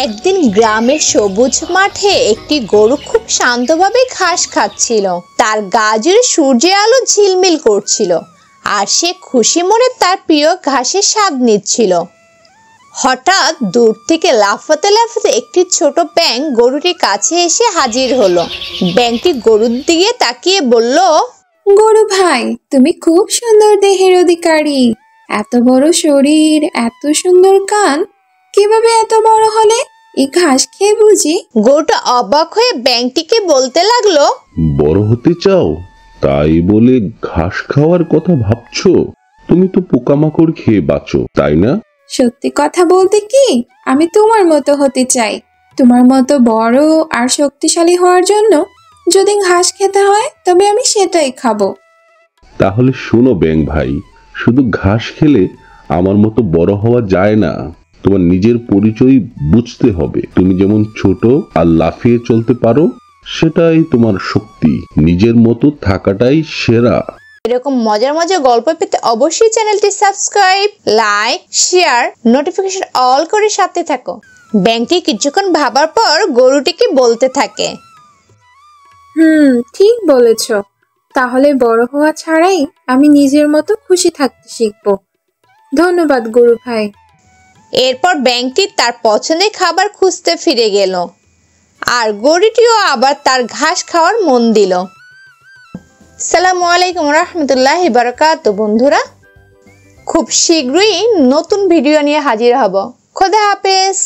একদিন গ্রামের সবুজ মাঠে একটি গরু খুব শান্তভাবে ঘাস খাচ্ছিল। তার গা জুড়ে সূর্যের আলো ঝিলমিল করছিল আর সে খুশি মনে তার প্রিয় ঘাসের স্বাদ নিচ্ছিল। হঠাৎ দূর থেকে লাফাতে লাফাতে একটি ছোট ব্যাঙ গরুটির কাছে এসে হাজির হলো। ব্যাঙটি গরুর দিকে তাকিয়ে বলল, গরু ভাই, তুমি খুব সুন্দর দেহের অধিকারী। এত বড় শরীর, এত সুন্দর কান, কিভাবে এত বড় হলে? এই ঘাস খেয়ে বুঝি? গরুটা অবাক হয়ে ব্যাঙটিকে বলতে লাগলো, বড় হতে চাও তাই বলে ঘাস খাওয়ার কথা ভাবছো? তুমি তো পোকামাকড় খেয়ে বাঁচো, তাই না? সত্যি কথা বলতে কি, আমি তোমার মতো হতে চাই। তোমার মতো বড় আর শক্তিশালী হওয়ার জন্য যদি ঘাস খেতে হয় তবে আমি সেটাই খাবো। তাহলে শোনো ব্যাঙ ভাই, শুধু ঘাস খেলে আমার মতো বড় হওয়া যায় না। তোমার নিজের পরিচয় বুঝতে হবে। তুমি যেমন ছোট আর লাফিয়ে চলতে পারো, সেটাই তোমার শক্তি। নিজের মতো থাকাটাই সেরা। এরকম মজার মজার গল্প পেতে অবশ্যই চ্যানেলটি subscribe, like, share, notification all করে সাথে থাকো। ব্যাঙটি কিছুক্ষণ ভাবার পর গরুটিকে বলতে থাকে, ঠিক বলেছ। তাহলে বড় হওয়া ছাড়াই আমি নিজের মতো খুশি থাকতে শিখবো। ধন্যবাদ গরু ভাই। এরপর ব্যাঙটি তার পছন্দের খাবার খুঁজতে ফিরে গেল আর গরুটিও আবার তার ঘাস খাওয়ার মন দিল। আসসালামু আলাইকুম রাহমাতুল্লাহি বারাকাতুহু। বন্ধুরা, খুব শীঘ্রই নতুন ভিডিও নিয়ে হাজির হব। খোদা হাফেজ।